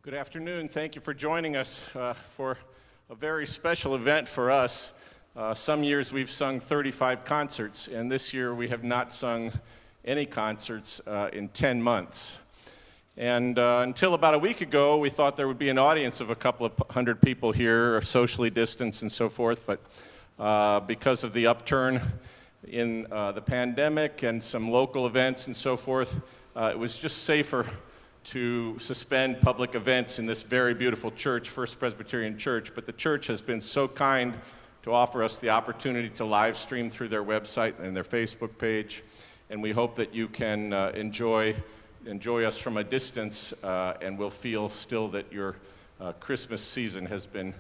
Good afternoon. Thank you for joining us for a very special event for us. Some years we've sung 35 concerts, and this year we have not sung any concerts in 10 months. And until about a week ago, we thought there would be an audience of a couple of hundred people here, socially distanced and so forth, but because of the upturn in the pandemic and some local events and so forth, it was just safer to suspend public events in this very beautiful church, First Presbyterian Church. But the church has been so kind to offer us the opportunity to live stream through their website and their Facebook page, and we hope that you can enjoy us from a distance and will feel still that your Christmas season has been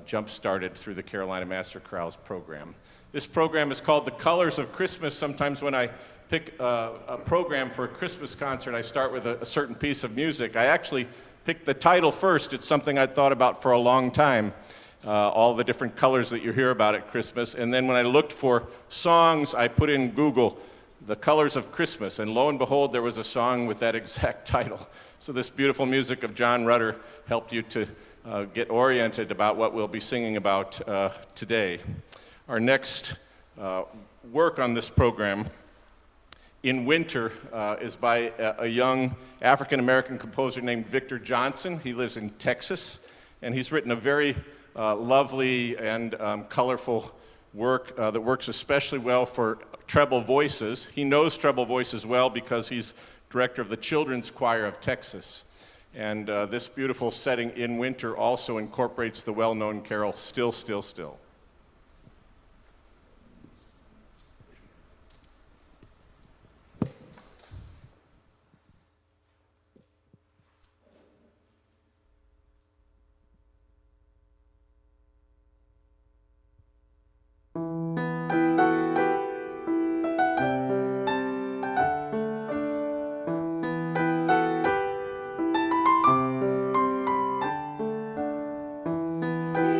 jump-started through the Carolina Master Chorale's program. This program is called The Colors of Christmas. Sometimes when I pick a program for a Christmas concert, I start with a certain piece of music. I actually picked the title first. It's something I'd thought about for a long time, all the different colors that you hear about at Christmas. And then when I looked for songs, I put in Google, The Colors of Christmas, and lo and behold, there was a song with that exact title. So this beautiful music of John Rutter helped you to get oriented about what we'll be singing about today. Our next work on this program, In Winter, is by a young African-American composer named Victor Johnson. He lives in Texas, and he's written a very lovely and colorful work that works especially well for treble voices. He knows treble voices well because he's director of the Children's Choir of Texas. And this beautiful setting, In Winter, also incorporates the well-known carol, Still, Still, Still.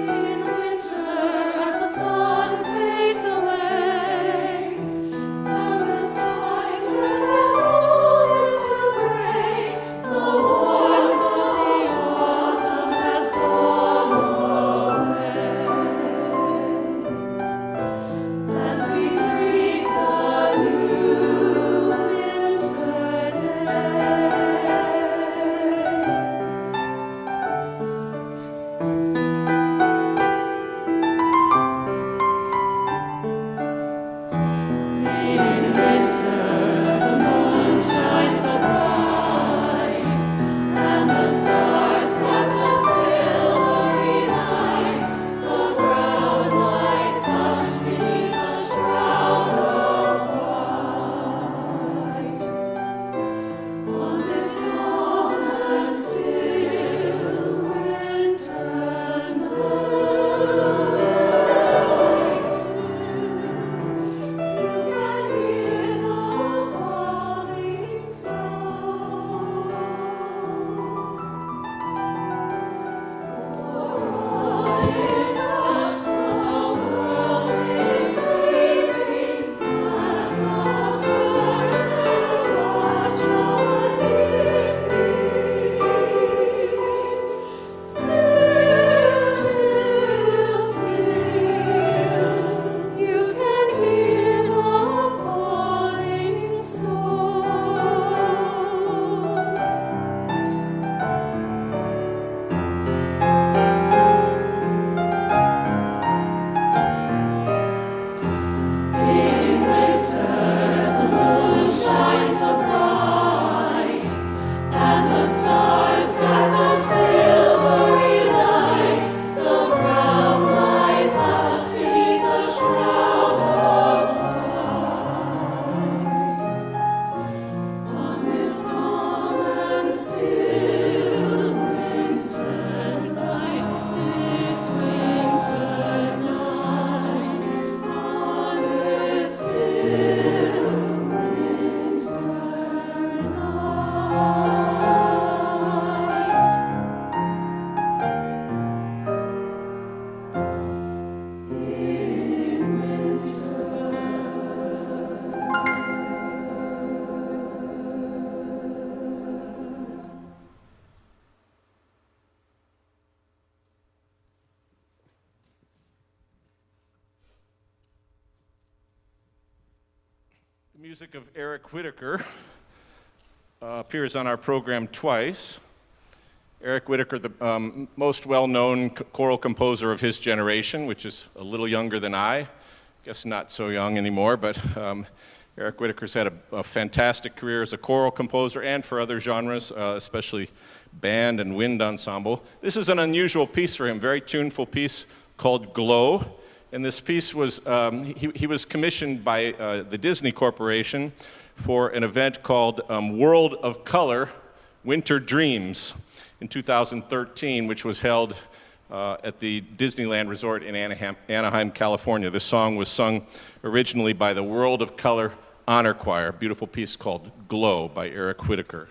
In winter The music of Eric Whitacre appears on our program twice. Eric Whitacre, the most well-known choral composer of his generation, which is a little younger than I guess not so young anymore, but Eric Whitacre's had a fantastic career as a choral composer and for other genres, especially band and wind ensemble. This is an unusual piece for him, very tuneful piece called Glow. And this piece was, he was commissioned by the Disney Corporation for an event called World of Color Winter Dreams in 2013, which was held at the Disneyland Resort in Anaheim, California. This song was sung originally by the World of Color Honor Choir, a beautiful piece called Glow by Eric Whitacre.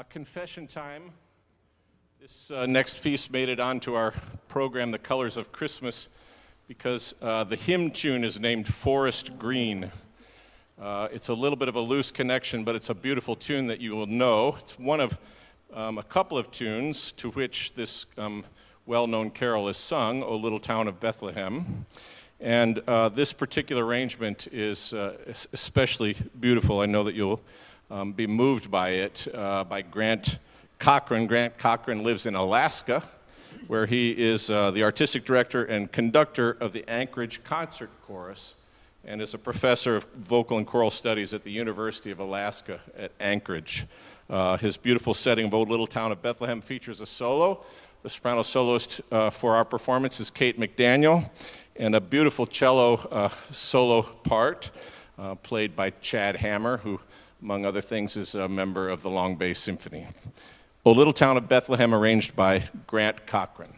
Confession time. This next piece made it onto our program, The Colors of Christmas, because the hymn tune is named Forest Green. It's a little bit of a loose connection, but it's a beautiful tune that you will know. It's one of a couple of tunes to which this well-known carol is sung, O Little Town of Bethlehem. And this particular arrangement is especially beautiful. I know that you'll be moved by it, by Grant Cochran. Grant Cochran lives in Alaska, where he is the artistic director and conductor of the Anchorage Concert Chorus, and is a professor of vocal and choral studies at the University of Alaska at Anchorage. His beautiful setting of O Little Town of Bethlehem features a solo. The soprano soloist for our performance is Kate McDaniel, and a beautiful cello solo part played by Chad Hammer, who among other things, is a member of the Long Bay Symphony. O Little Town of Bethlehem, arranged by Grant Cochran.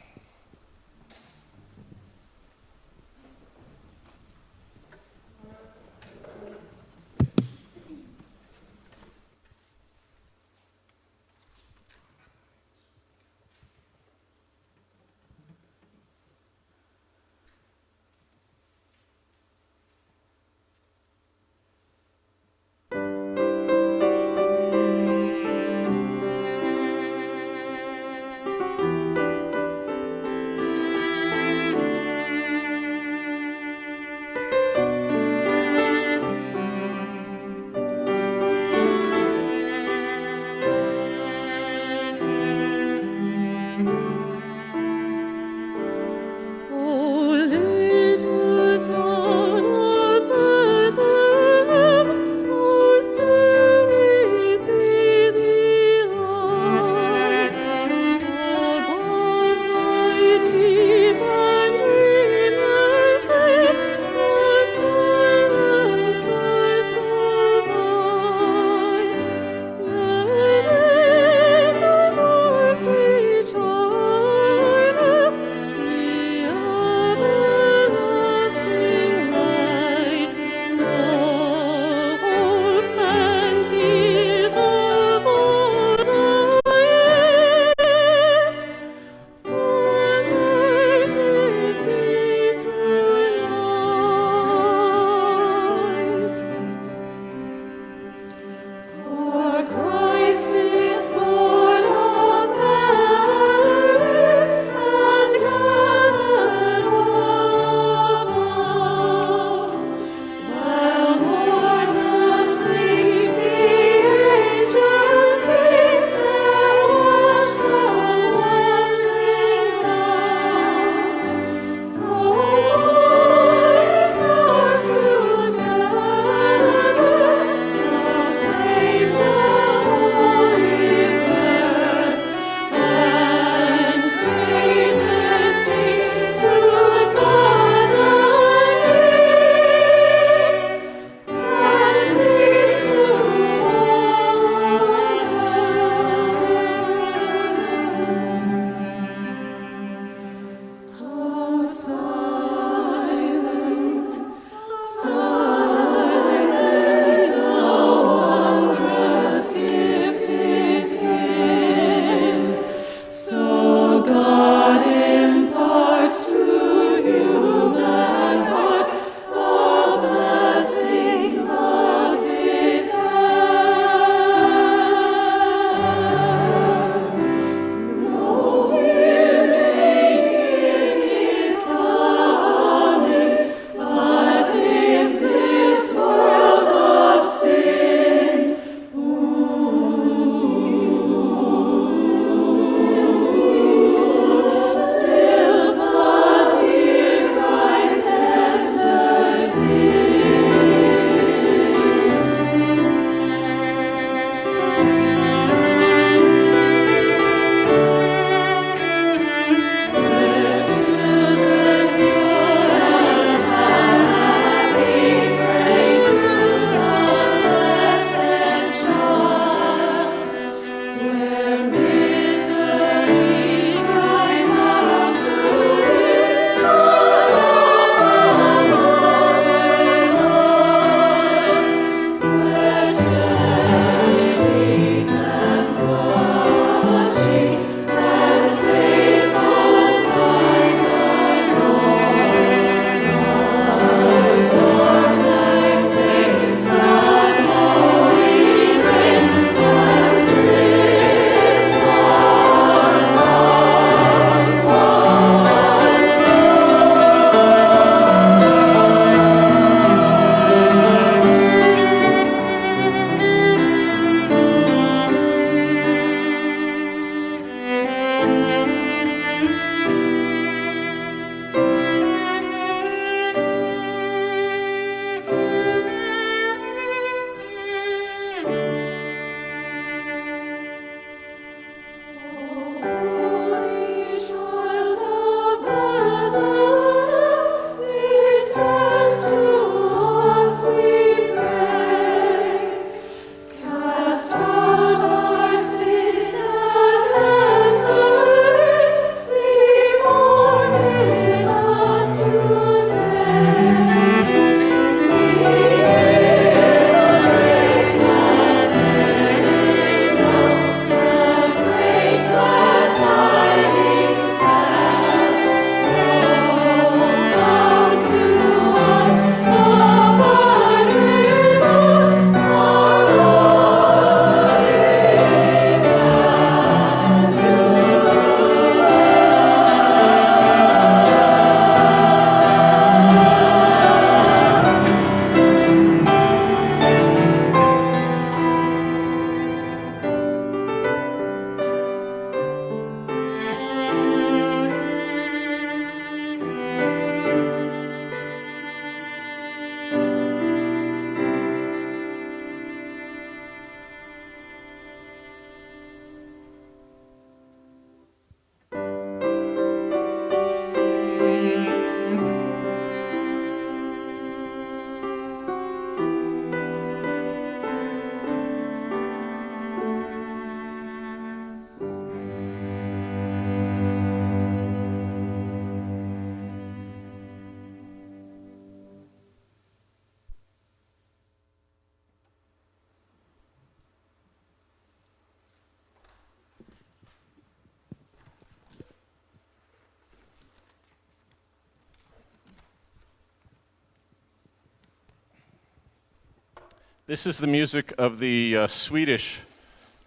This is the music of the Swedish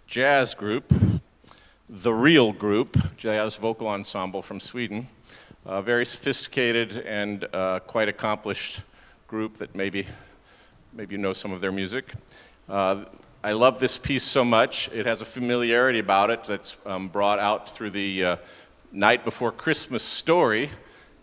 jazz group, the Real Group, jazz vocal ensemble from Sweden. A very sophisticated and quite accomplished group that maybe you know some of their music. I love this piece so much. It has a familiarity about it that's brought out through the Night Before Christmas story,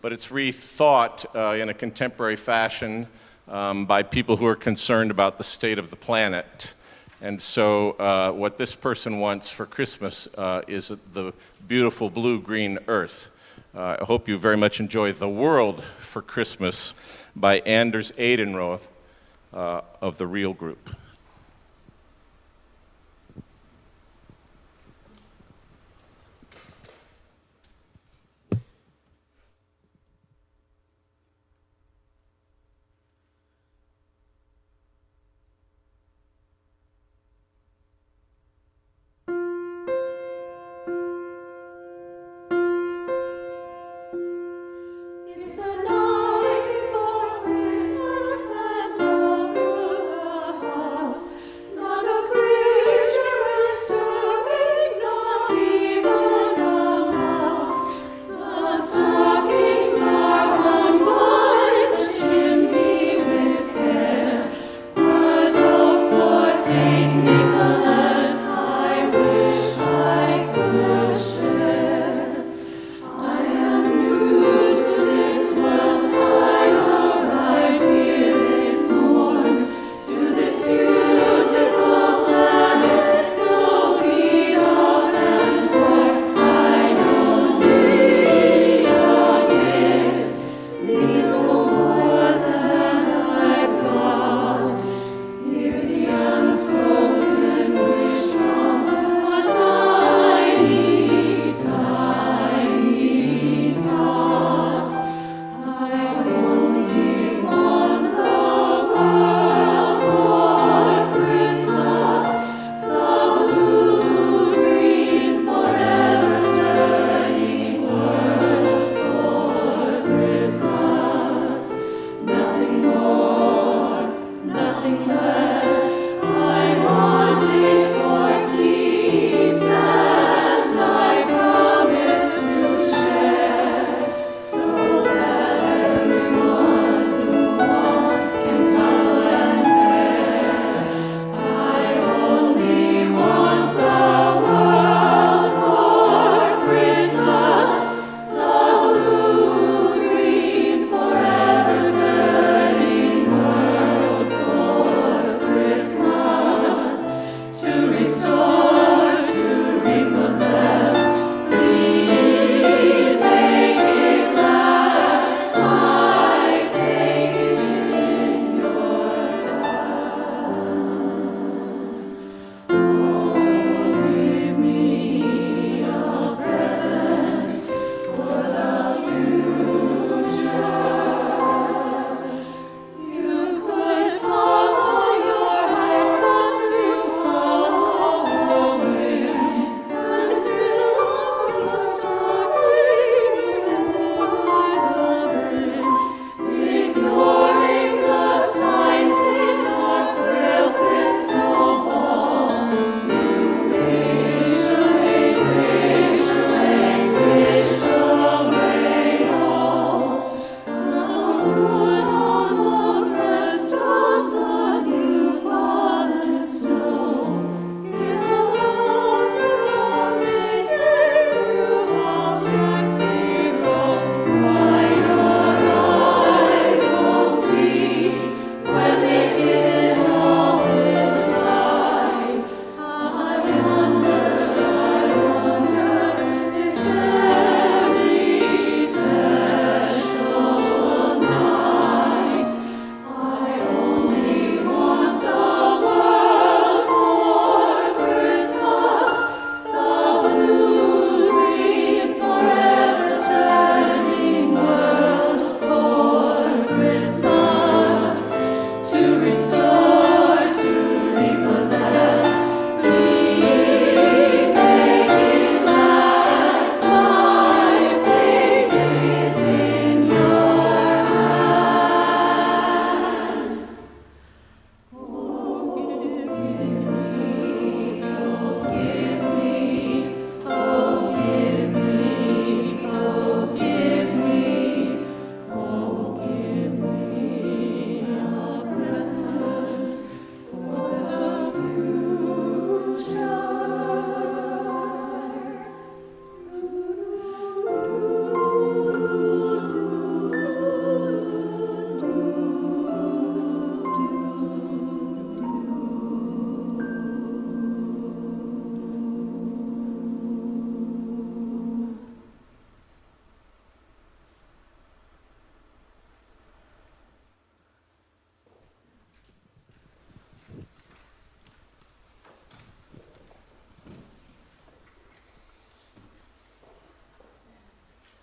but it's rethought in a contemporary fashion by people who are concerned about the state of the planet. And so what this person wants for Christmas is the beautiful blue-green earth. I hope you very much enjoy The World for Christmas by Anders Edenroth of the Real Group. It's the night before Christmas, and over the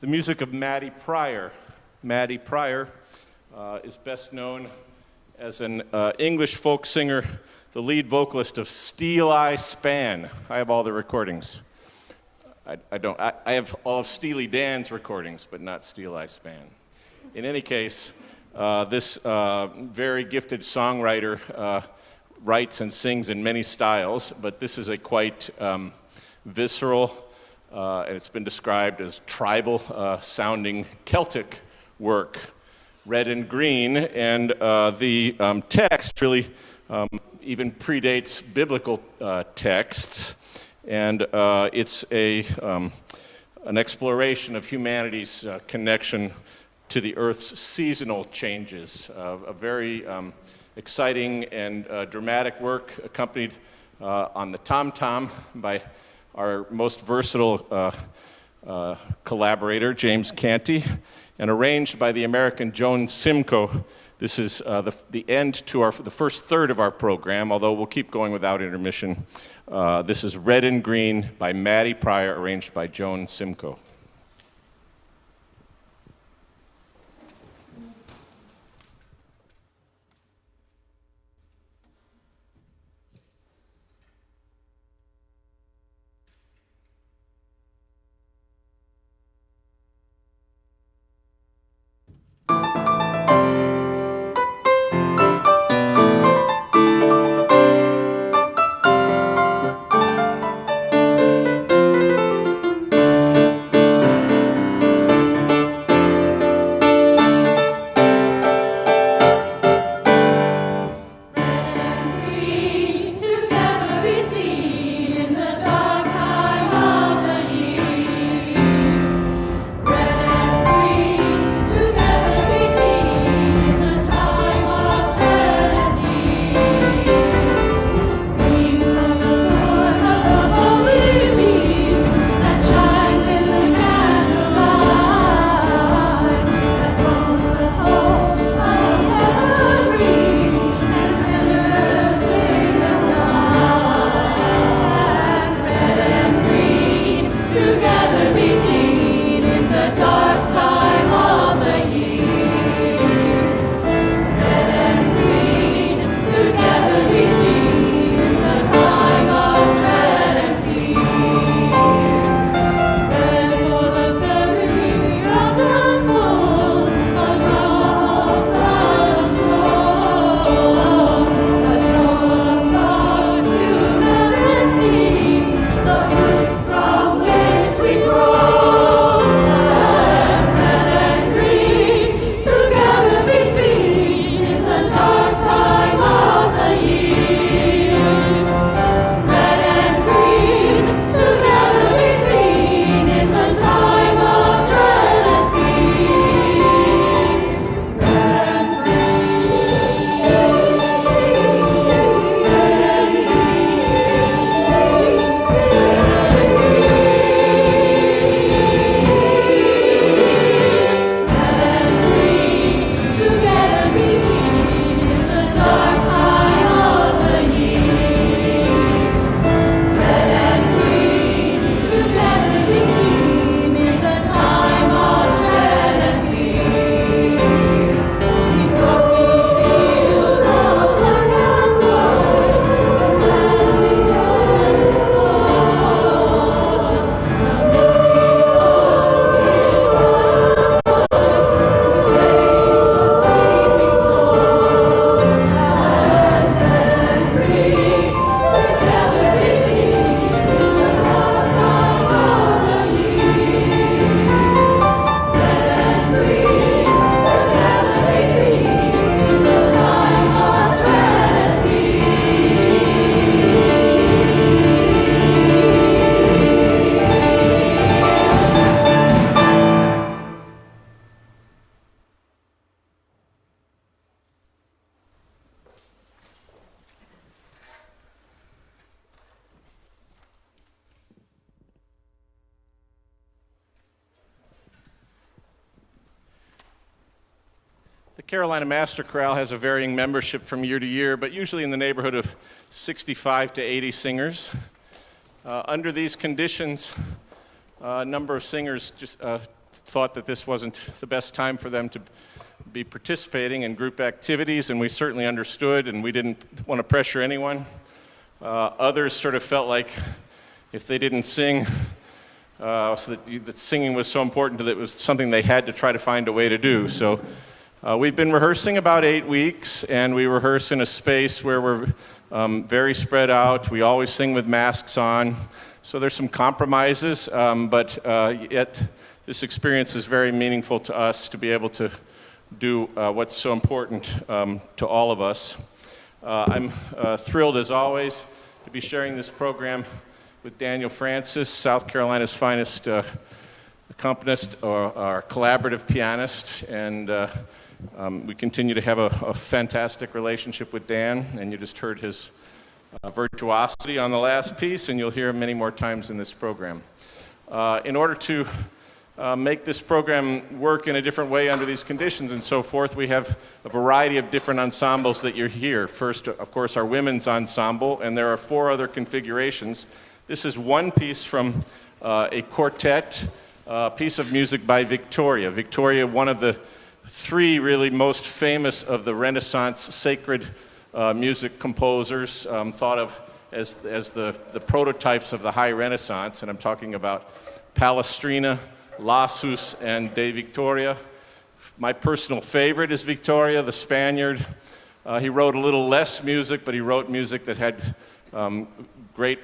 the music of Matty Pryor. Matty Pryor is best known as an English folk singer, the lead vocalist of Steel Eye Span. I have all the recordings. I have all of Steely Dan's recordings, but not Steel Eye Span. In any case, this very gifted songwriter writes and sings in many styles, but this is a quite visceral, and it's been described as tribal sounding Celtic work, red and green, and the text really even predates biblical texts, and it's an exploration of humanity's connection to the Earth's seasonal changes. A very exciting and dramatic work accompanied on the tom-tom by our most versatile collaborator, James Canty, and arranged by the American Joan Simcoe. This is the end to the first third of our program, although we'll keep going without intermission. This is Red and Green by Matty Pryor, arranged by Joan Simcoe. The Carolina Master Chorale has a varying membership from year to year, but usually in the neighborhood of 65 to 80 singers. Under these conditions, a number of singers just thought that this wasn't the best time for them to be participating in group activities, and we certainly understood, and we didn't want to pressure anyone. Others sort of felt like if they didn't sing, so that singing was so important that it was something they had to try to find a way to do. So we've been rehearsing about 8 weeks, and we rehearse in a space where we're very spread out. We always sing with masks on. So there's some compromises, but yet this experience is very meaningful to us to be able to do what's so important to all of us. I'm thrilled, as always, to be sharing this program with Daniel Francis, South Carolina's finest accompanist, or our collaborative pianist, and we continue to have a fantastic relationship with Dan, and you just heard his virtuosity on the last piece, and you'll hear him many more times in this program. In order to make this program work in a different way under these conditions and so forth, we have a variety of different ensembles that you're here. First, of course, our women's ensemble, and there are 4 other configurations. This is one piece from a quartet, piece of music by Victoria. Victoria, one of the 3 really most famous of the Renaissance sacred music composers, thought of as the prototypes of the High Renaissance, and I'm talking about Palestrina, Lassus, and De Victoria. My personal favorite is Victoria, the Spaniard. He wrote a little less music, but he wrote music that had great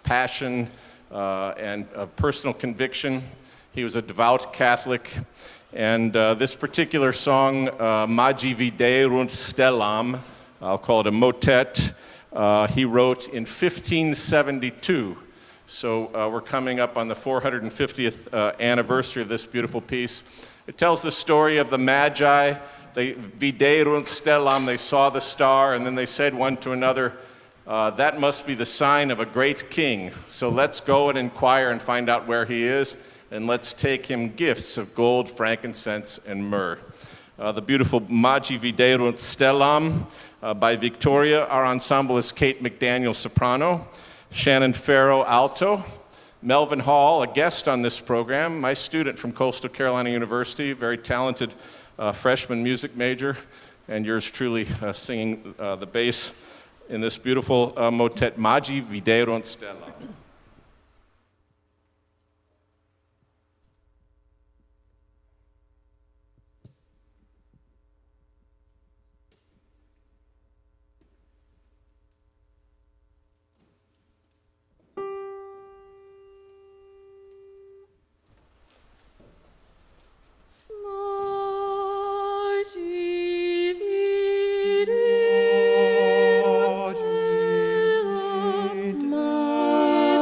passion and personal conviction. He was a devout Catholic, and this particular song, Magi Viderunt Stellam, I'll call it a motet, he wrote in 1572. So we're coming up on the 450th anniversary of this beautiful piece. It tells the story of the Magi. They viderunt stellam, they saw the star, and then they said one to another, that must be the sign of a great king. So let's go and inquire and find out where he is, and let's take him gifts of gold, frankincense, and myrrh. The beautiful Magi Viderunt Stellam by Victoria. Our ensemble is Kate McDaniel, soprano, Shannon Farrow, alto, Melvin Hall, a guest on this program, my student from Coastal Carolina University, very talented freshman music major, and yours truly singing the bass in this beautiful motet, Magi Viderunt Stellam. Magi viderunt stellam.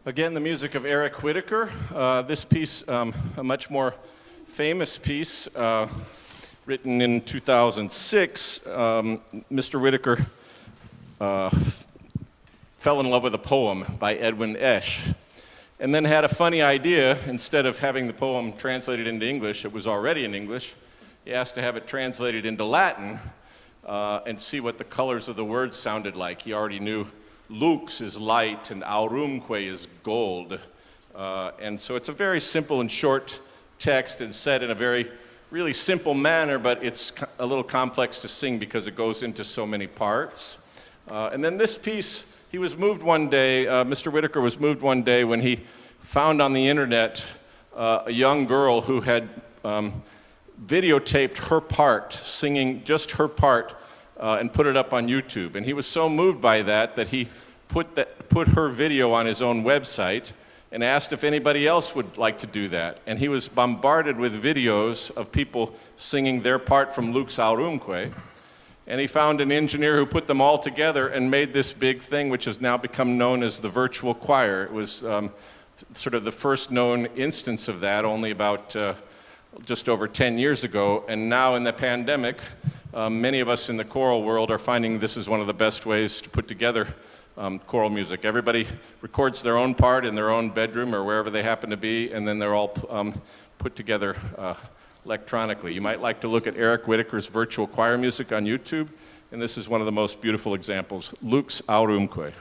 Again, the music of Eric Whitacre. This piece, a much more famous piece, written in 2006. Mr. Whitacre fell in love with a poem by Edwin Esch, and then had a funny idea. Instead of having the poem translated into English, it was already in English. He asked to have it translated into Latin and see what the colors of the words sounded like. He already knew lux is light and aurumque is gold. And so it's a very simple and short text and said in a very really simple manner, but it's a little complex to sing because it goes into so many parts. And then this piece, he was moved one day, Mr. Whitacre was moved one day when he found on the internet a young girl who had videotaped her part, singing just her part, and put it up on YouTube. And he was so moved by that that he put her video on his own website and asked if anybody else would like to do that. And he was bombarded with videos of people singing their part from Lux Aurumque. And he found an engineer who put them all together and made this big thing, which has now become known as the virtual choir. It was sort of the first known instance of that, only about just over 10 years ago. And now in the pandemic, many of us in the choral world are finding this is one of the best ways to put together choral music. Everybody records their own part in their own bedroom or wherever they happen to be, and then they're all put together electronically. You might like to look at Eric Whitacre's virtual choir music on YouTube, and this is one of the most beautiful examples, Lux Aurumque.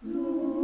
Lord.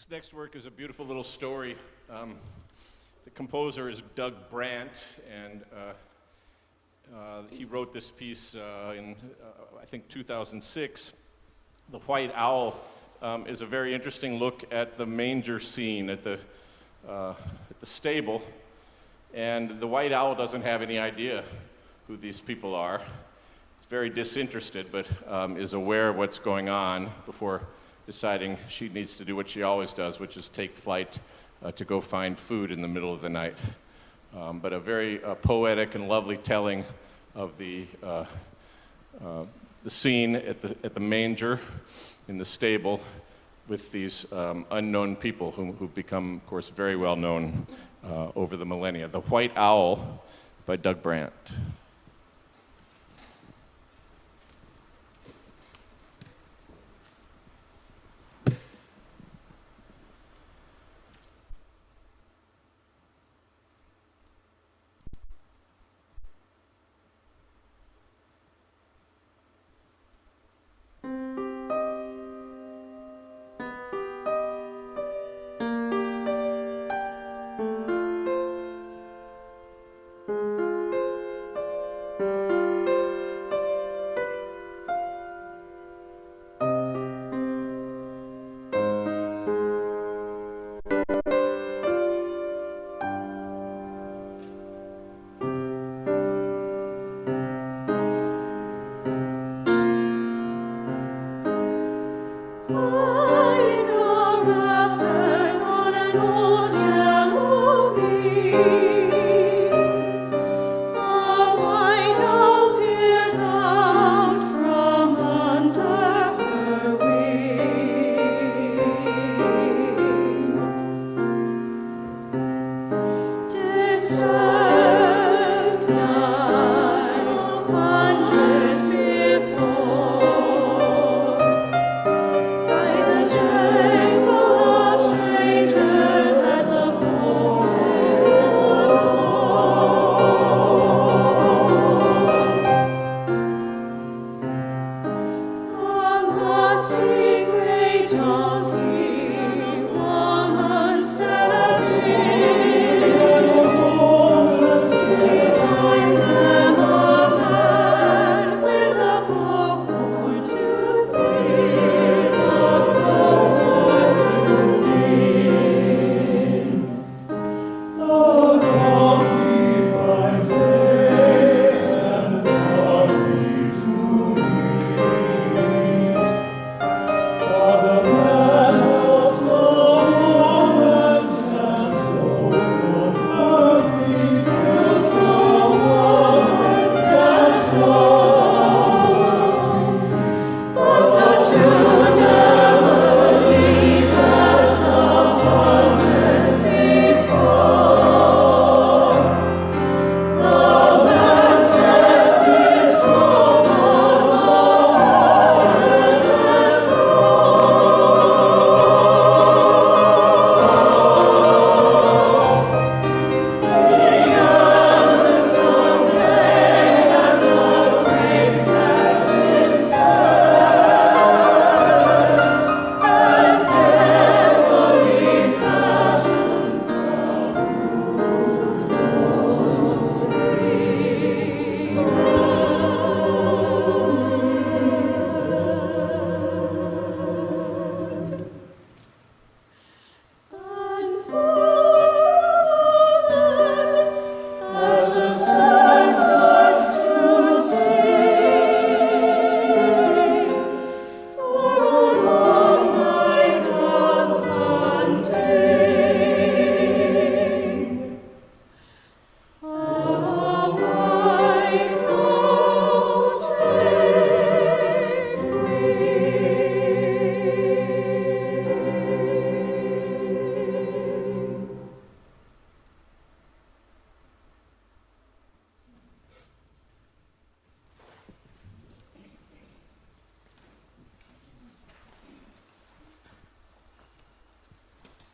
This next work is a beautiful little story. The composer is Doug Brandt, and he wrote this piece in, I think, 2006. The White Owl is a very interesting look at the manger scene at the stable, and the White Owl doesn't have any idea who these people are. It's very disinterested, but is aware of what's going on before deciding she needs to do what she always does, which is take flight to go find food in the middle of the night. But a very poetic and lovely telling of the scene at the manger in the stable with these unknown people who've become, of course, very well known over the millennia. The White Owl by Doug Brandt.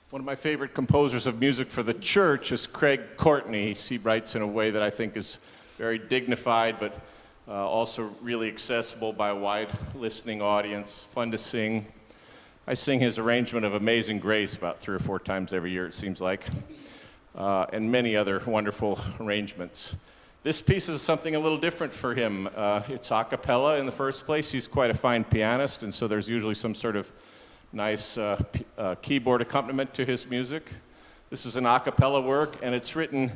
One of my favorite composers of music for the church is Craig Courtney. He writes in a way that I think is very dignified, but also really accessible by a wide listening audience, fun to sing. I sing his arrangement of Amazing Grace about 3 or 4 times every year, it seems like, and many other wonderful arrangements. This piece is something a little different for him. It's a cappella in the first place. He's quite a fine pianist, and so there's usually some sort of nice keyboard accompaniment to his music. This is an a cappella work, and it's written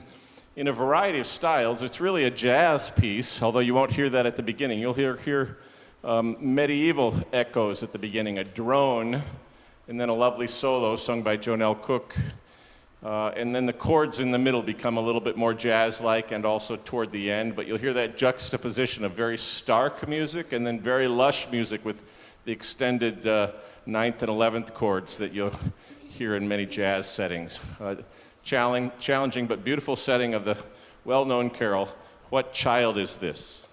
in a variety of styles. It's really a jazz piece, although you won't hear that at the beginning. You'll hear medieval echoes at the beginning, a drone, and then a lovely solo sung by Jonelle Cook. And then the chords in the middle become a little bit more jazz-like and also toward the end, but you'll hear that juxtaposition of very stark music and then very lush music with the extended 9th and 11th chords that you'll hear in many jazz settings. Challenging but beautiful setting of the well-known carol, What Child Is This?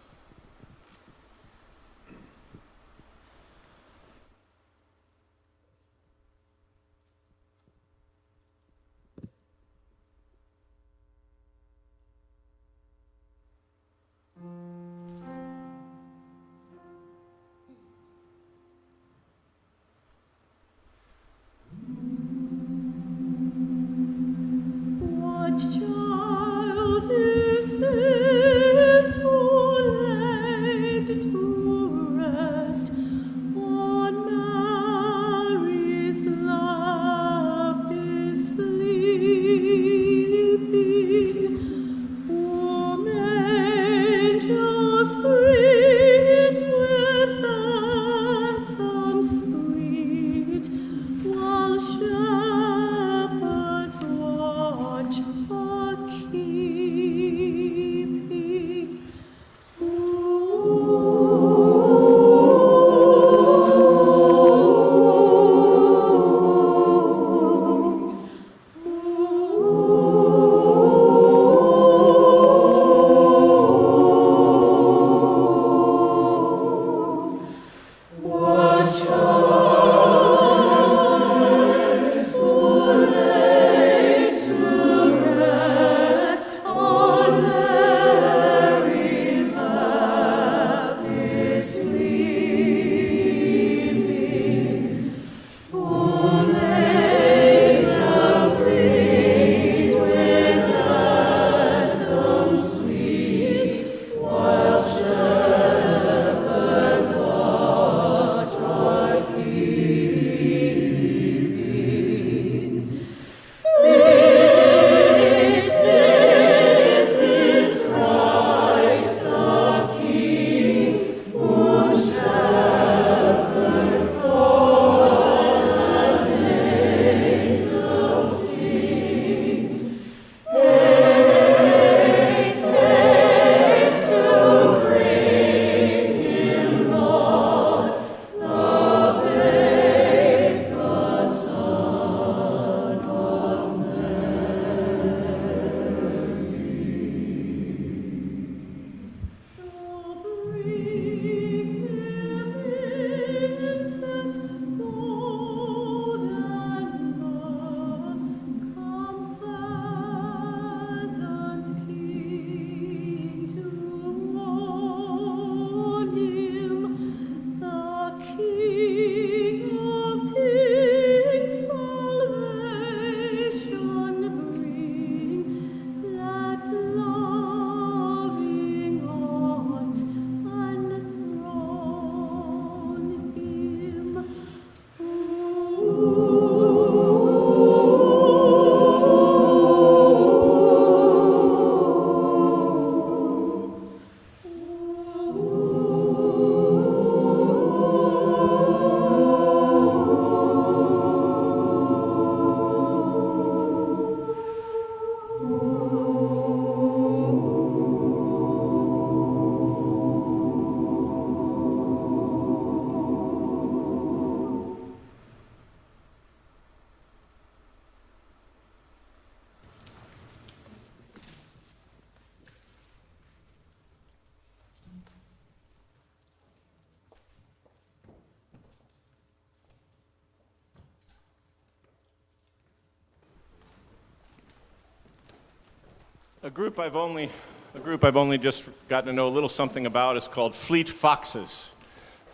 A group I've only just gotten to know a little something about is called Fleet Foxes.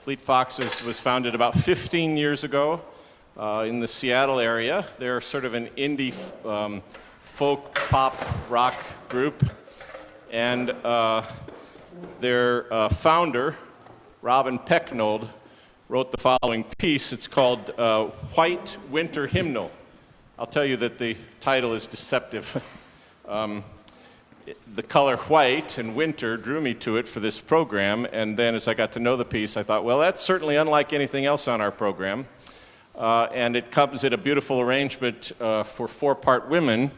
Fleet Foxes was founded about 15 years ago in the Seattle area. They're sort of an indie folk pop rock group. And their founder, Robin Pecknold, wrote the following piece. It's called White Winter Hymnal. I'll tell you that the title is deceptive. The color white and winter drew me to it for this program, and then as I got to know the piece, I thought, well, that's certainly unlike anything else on our program. And it comes in a beautiful arrangement for four-part women,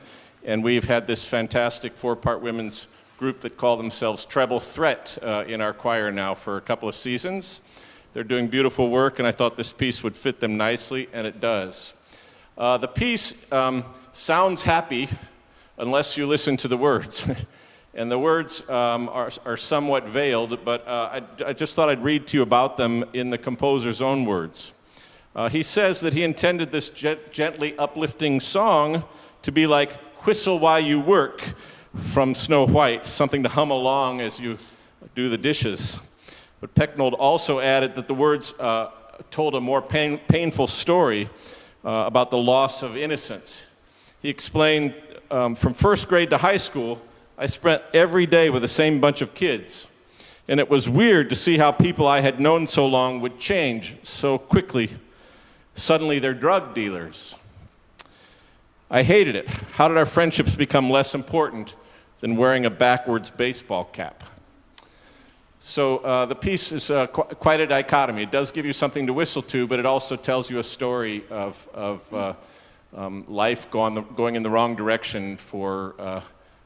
and we've had this fantastic four-part women's group that call themselves Treble Threat in our choir now for a couple of seasons. They're doing beautiful work, and I thought this piece would fit them nicely, and it does. The piece sounds happy unless you listen to the words. And the words are somewhat veiled, but I just thought I'd read to you about them in the composer's own words. He says that he intended this gently uplifting song to be like Whistle While You Work from Snow White, something to hum along as you do the dishes. But Pecknold also added that the words told a more painful story about the loss of innocence. He explained, from first grade to high school, I spent every day with the same bunch of kids. And it was weird to see how people I had known so long would change so quickly. Suddenly they're drug dealers. I hated it. How did our friendships become less important than wearing a backwards baseball cap? So the piece is quite a dichotomy. It does give you something to whistle to, but it also tells you a story of life going in the wrong direction for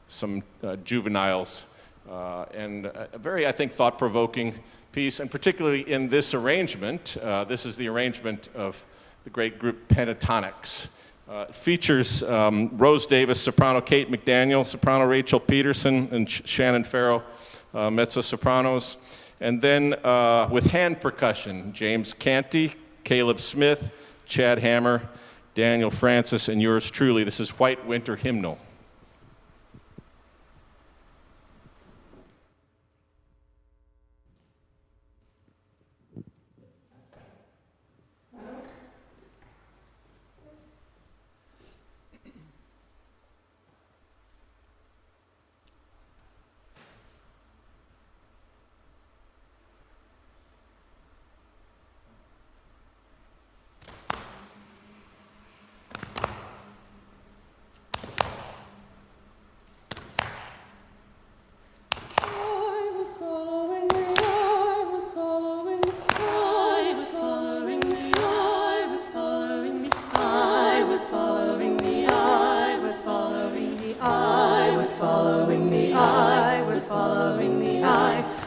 some juveniles. And a very, I think, thought-provoking piece, and particularly in this arrangement. This is the arrangement of the great group Pentatonics. It features Rose Davis, soprano Kate McDaniel, soprano Rachel Peterson, and Shannon Farrow, mezzo-sopranos. And then with hand percussion, James Canty, Caleb Smith, Chad Hammer, Daniel Francis, and yours truly. This is White Winter Hymnal.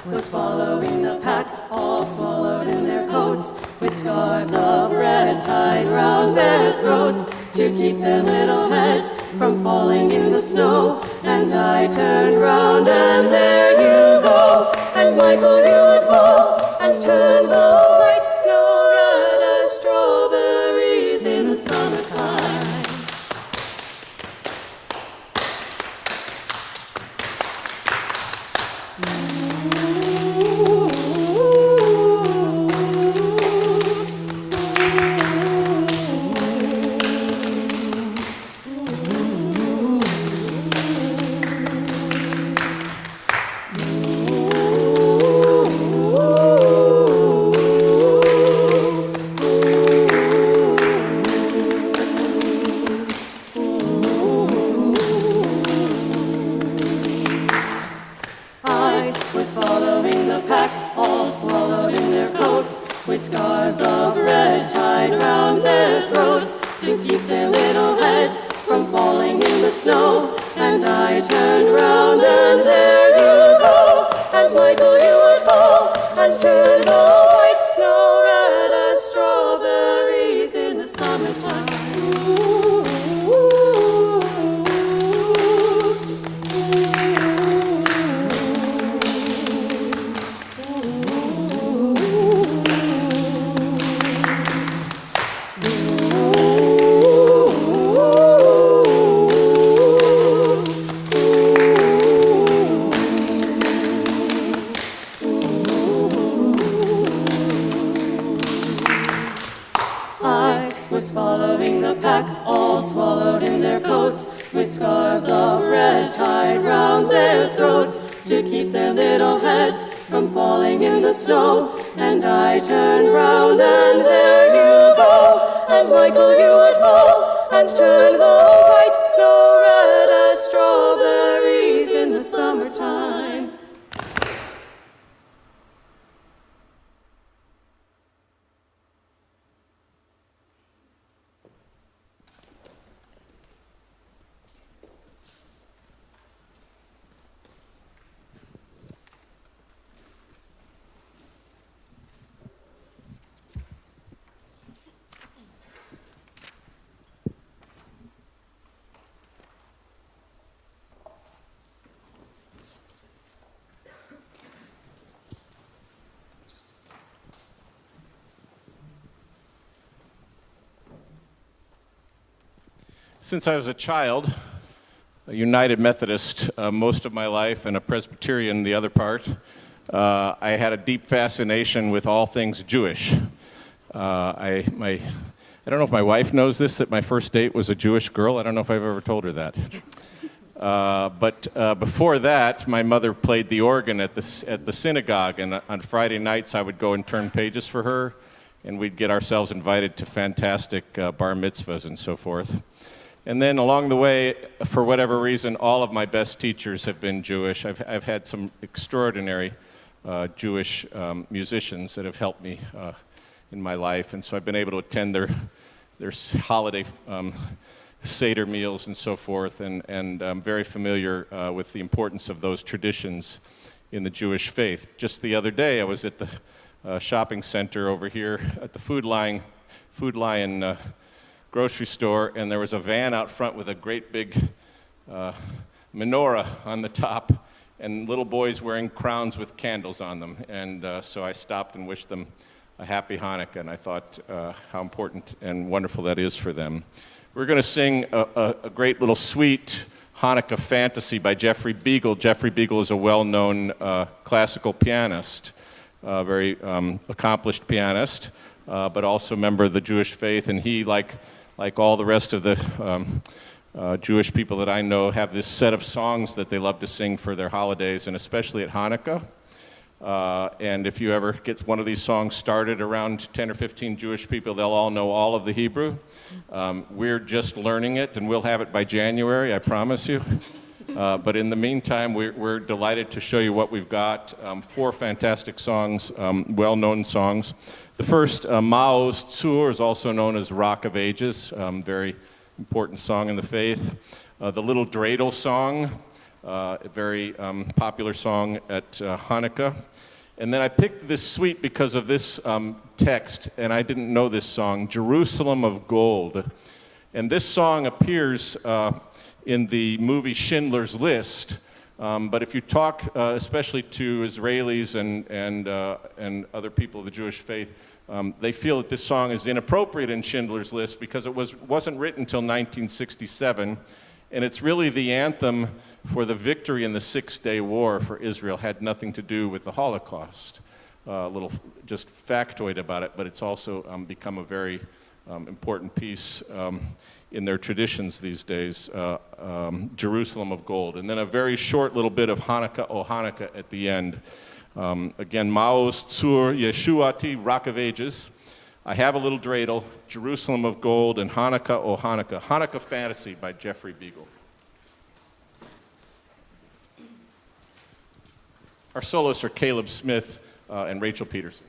Was following the pack, all swallowed in their coats, with scarves of red tied round their throats, to keep their little heads from falling in the snow. And I turned round, and there you go, and Michael, you would fall, and turn the white snow red as strawberries in the summertime. scarves of red tied round their throats to keep their little heads from falling in the snow. And I turned round and there you go, and Michael you would fall and turn the white snow red as strawberries in the summertime. Since I was a child, a United Methodist most of my life and a Presbyterian the other part, I had a deep fascination with all things Jewish. I don't know if my wife knows this, that my first date was a Jewish girl. I don't know if I've ever told her that. But before that, my mother played the organ at the synagogue, and on Friday nights I would go and turn pages for her, and we'd get ourselves invited to fantastic bar mitzvahs and so forth. And then along the way, for whatever reason, all of my best teachers have been Jewish. I've had some extraordinary Jewish musicians that have helped me in my life, and so I've been able to attend their holiday Seder meals and so forth, and I'm very familiar with the importance of those traditions in the Jewish faith. Just the other day, I was at the shopping center over here at the Food Lion grocery store, and there was a van out front with a great big menorah on the top, and little boys wearing crowns with candles on them. And so I stopped and wished them a happy Hanukkah, and I thought how important and wonderful that is for them. We're going to sing a great little sweet Hanukkah fantasy by Jeffrey Beagle. Jeffrey Beagle is a well-known classical pianist, a very accomplished pianist, but also a member of the Jewish faith, and he, like all the rest of the Jewish people that I know, have this set of songs that they love to sing for their holidays, and especially at Hanukkah. And if you ever get one of these songs started around 10 or 15 Jewish people, they'll all know all of the Hebrew. We're just learning it, and we'll have it by January, I promise you. But in the meantime, we're delighted to show you what we've got. 4 fantastic songs, well-known songs. The first, Ma'oz Tzur, is also known as Rock of Ages, very important song in the faith. The Little Dreidel Song, a very popular song at Hanukkah. And then I picked this suite because of this text, and I didn't know this song, Jerusalem of Gold. And this song appears in the movie Schindler's List, but if you talk especially to Israelis and other people of the Jewish faith, they feel that this song is inappropriate in Schindler's List because it wasn't written until 1967, and it's really the anthem for the victory in the Six-Day War for Israel. Had nothing to do with the Holocaust. A little just factoid about it, but it's also become a very important piece in their traditions these days, Jerusalem of Gold. And then a very short little bit of Hanukkah, O Hanukkah at the end. Again, Ma'oz Tzur, Yeshuati, Rock of Ages. I Have a Little Dreidel, Jerusalem of Gold, and Hanukkah, O Hanukkah. Hanukkah Fantasy by Jeffrey Beagle. Our soloists are Caleb Smith and Rachel Peterson.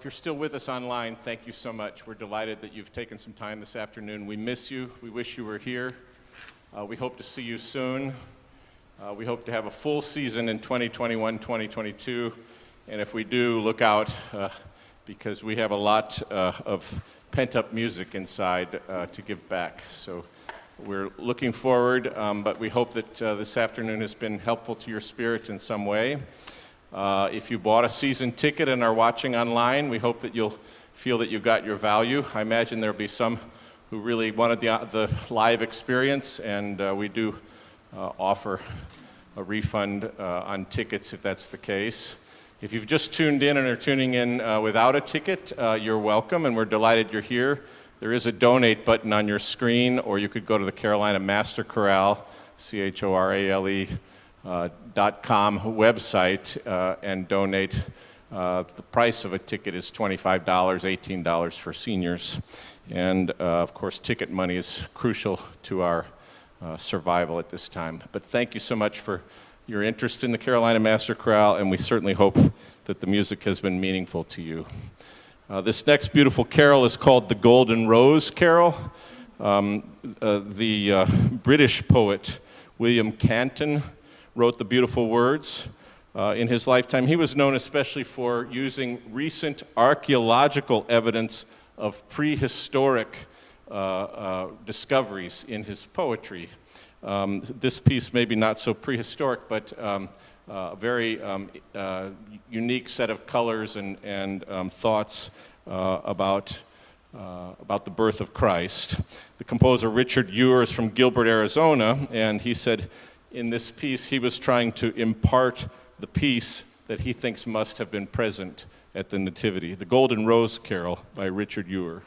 If you're still with us online, thank you so much. We're delighted that you've taken some time this afternoon. We miss you. We wish you were here. We hope to see you soon. We hope to have a full season in 2021, 2022. And if we do, look out because we have a lot of pent-up music inside to give back. So we're looking forward, but we hope that this afternoon has been helpful to your spirit in some way. If you bought a season ticket and are watching online, we hope that you'll feel that you got your value. I imagine there'll be some who really wanted the live experience, and we do offer a refund on tickets if that's the case. If you've just tuned in and are tuning in without a ticket, you're welcome, and we're delighted you're here. There is a donate button on your screen, or you could go to the Carolina Master Chorale, CHORALE website and donate. The price of a ticket is $25, $18 for seniors. And of course, ticket money is crucial to our survival at this time. But thank you so much for your interest in the Carolina Master Chorale, and we certainly hope that the music has been meaningful to you. This next beautiful carol is called the Golden Rose Carol. The British poet William Canton wrote the beautiful words in his lifetime. He was known especially for using recent archaeological evidence of prehistoric discoveries in his poetry. This piece may be not so prehistoric, but a very unique set of colors and thoughts about the birth of Christ. The composer Richard Ewer is from Gilbert, Arizona, and he said in this piece he was trying to impart the peace that he thinks must have been present at the Nativity. The Golden Rose Carol by Richard Ewer.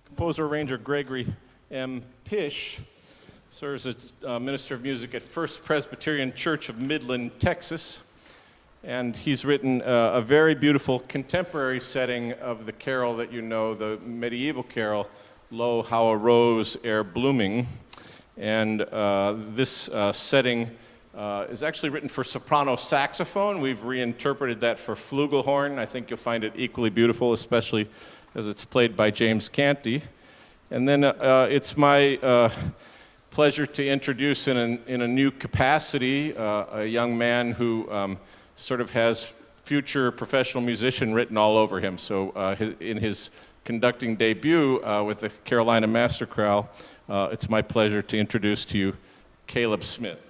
Composer-arranger Gregory M. Pish serves as Minister of Music at First Presbyterian Church of Midland, Texas. And he's written a very beautiful contemporary setting of the carol that you know, the medieval carol, Lo, How a Rose Ere Blooming. And this setting is actually written for soprano saxophone. We've reinterpreted that for flugelhorn. I think you'll find it equally beautiful, especially as it's played by James Canty. And then it's my pleasure to introduce in a new capacity a young man who sort of has future professional musician written all over him. So in his conducting debut with the Carolina Master Chorale, it's my pleasure to introduce to you Caleb Smith.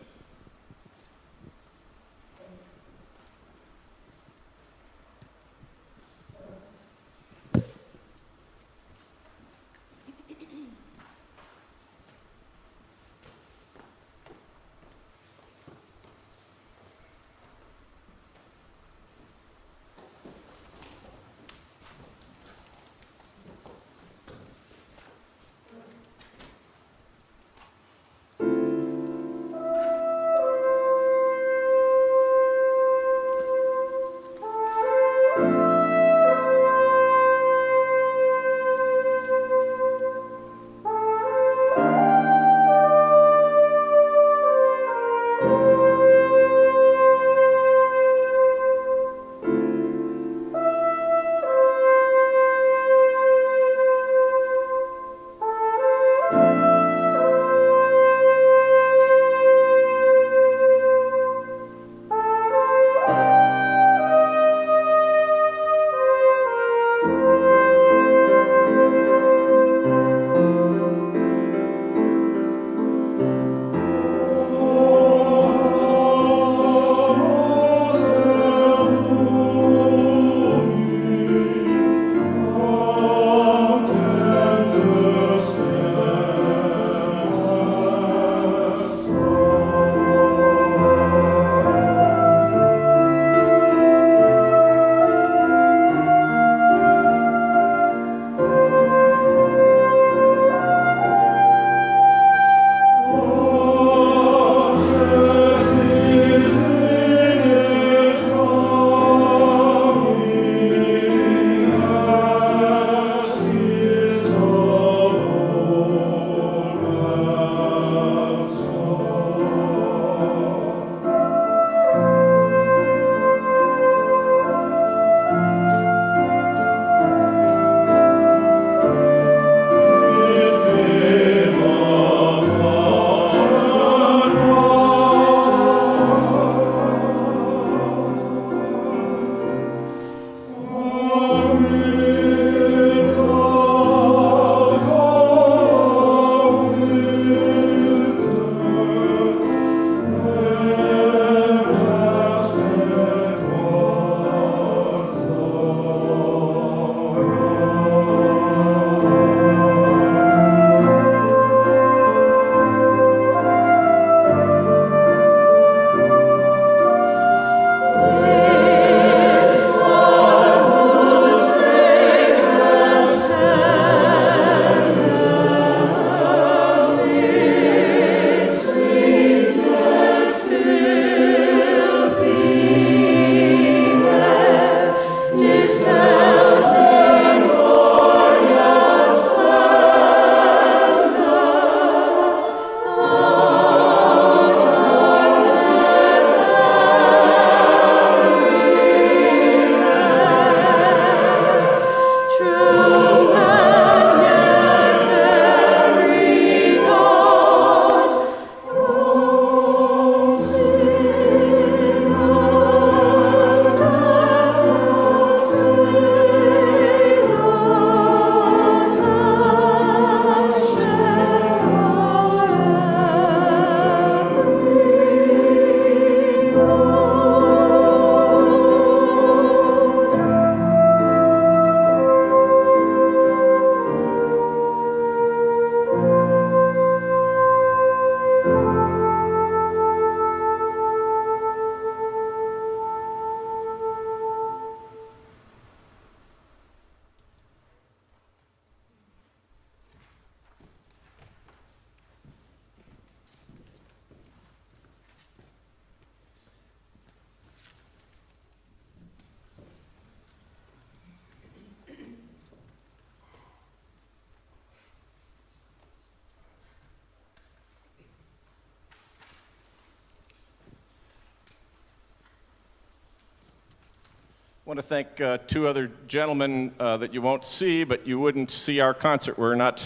I want to thank two other gentlemen that you won't see, but you wouldn't see our concert were it not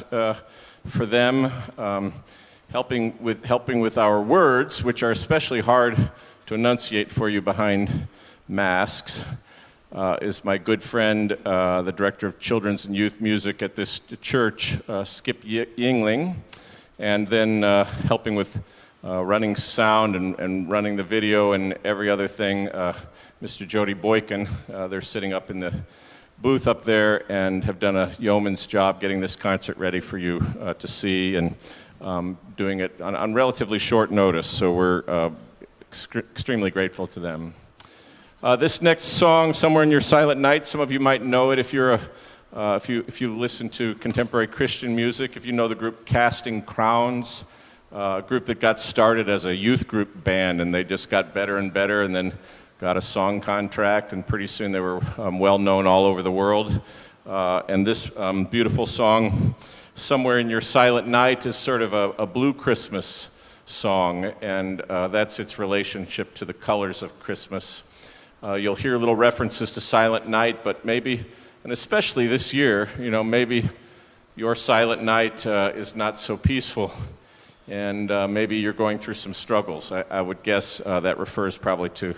for them helping with our words, which are especially hard to enunciate for you behind masks. Is my good friend, the director of children's and youth music at this church, Skip Yingling, and then helping with running sound and running the video and every other thing, Mr. Jody Boykin. They're sitting up in the booth up there and have done a yeoman's job getting this concert ready for you to see, and doing it on relatively short notice, so we're extremely grateful to them. This next song, Somewhere in Your Silent Night, some of you might know it if you're if you listen to contemporary Christian music, if you know the group Casting Crowns, a group that got started as a youth group band, and they just got better and better, and then got a song contract, and pretty soon they were well known all over the world. And this beautiful song, Somewhere in Your Silent Night, is sort of a blue Christmas song, and that's its relationship to the colors of Christmas. You'll hear little references to Silent Night, but maybe, and especially this year, maybe your silent night is not so peaceful, and maybe you're going through some struggles. I would guess that refers probably to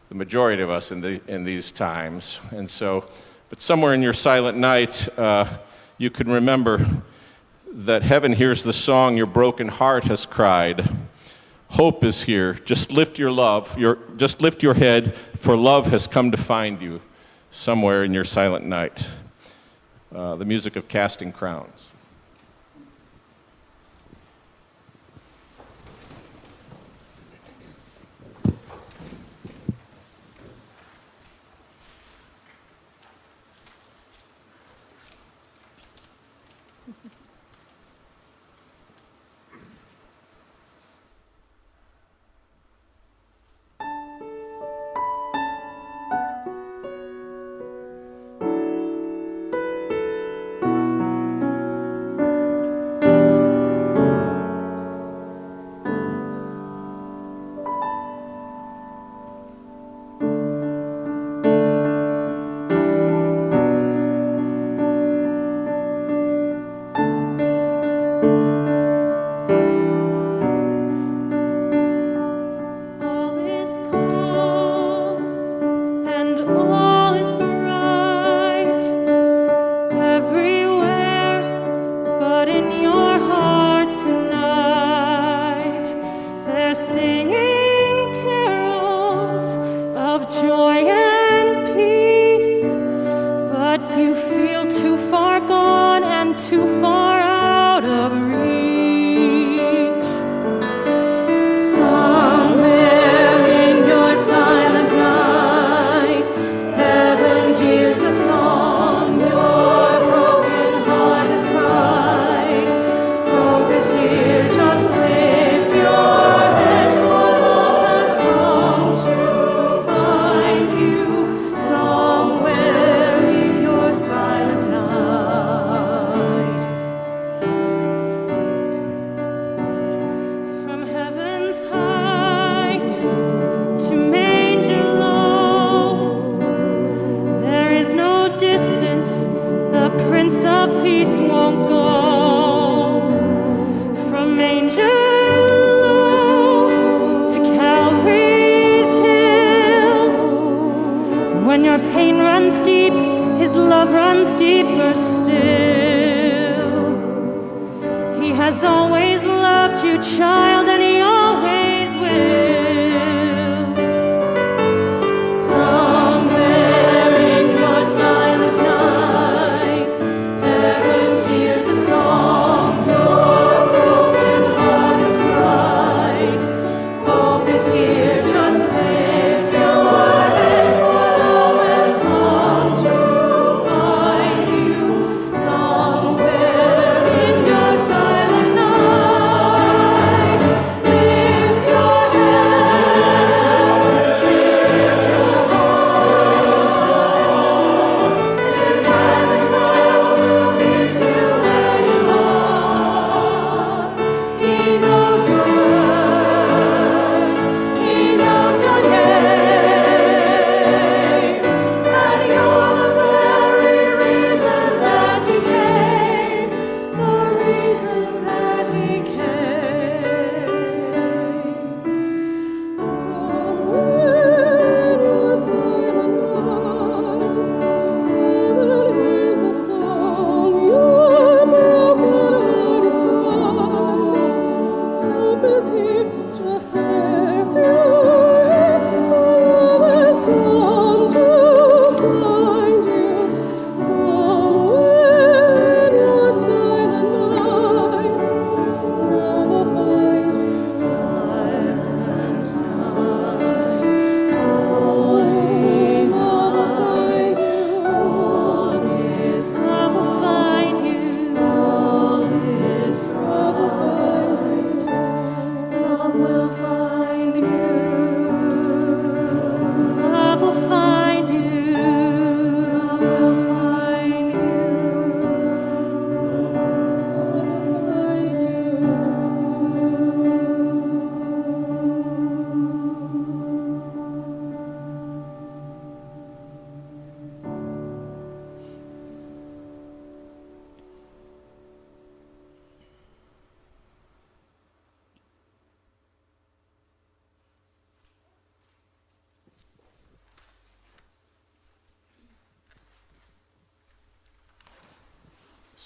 the majority of us in these times. And so, but somewhere in your silent night, you can remember that heaven hears the song your broken heart has cried. Hope is here. Just lift just lift your head, for love has come to find you somewhere in your silent night. The music of Casting Crowns.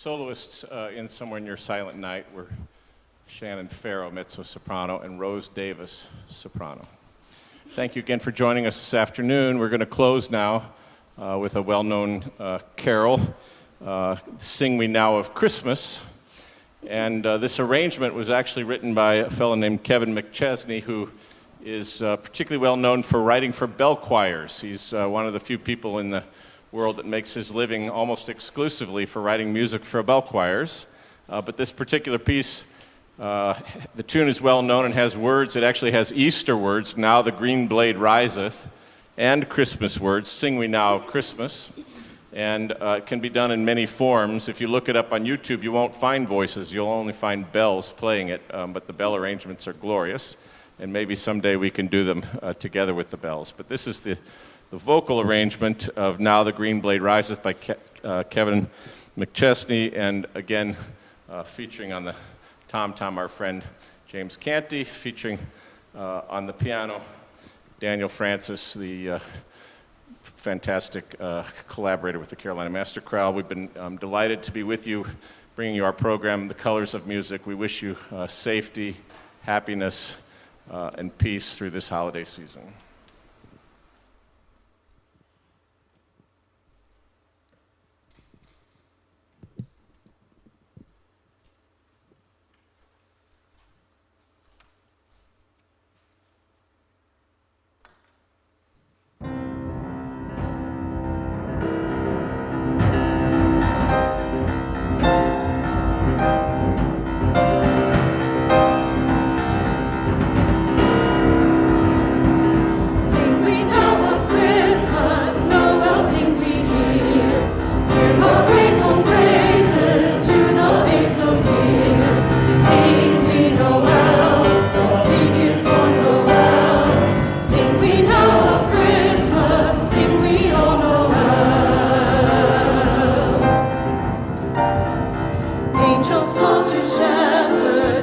soloists in Somewhere Near Silent Night were Shannon Farrow, mezzo-soprano, and Rose Davis, soprano. Thank you again for joining us this afternoon. We're going to close now with a well-known carol, Sing We Now of Christmas. And this arrangement was actually written by a fellow named Kevin McChesney, who is particularly well known for writing for bell choirs. He's one of the few people in the world that makes his living almost exclusively for writing music for bell choirs. But this particular piece, the tune is well known and has words. It actually has Easter words, "Now the green blade riseth," and Christmas words, "Sing we now of Christmas." And it can be done in many forms. If you look it up on YouTube, you won't find voices. You'll only find bells playing it, but the bell arrangements are glorious. And maybe someday we can do them together with the bells. But this is the vocal arrangement of "Now the Green Blade Riseth" by Kevin McChesney, and again, featuring on the tom-tom our friend James Canty, featuring on the piano Daniel Francis, the fantastic collaborator with the Carolina Master Chorale. We've been delighted to be with you, bringing you our program, The Colors of Music. We wish you safety, happiness, and peace through this holiday season. Angels call to shepherds.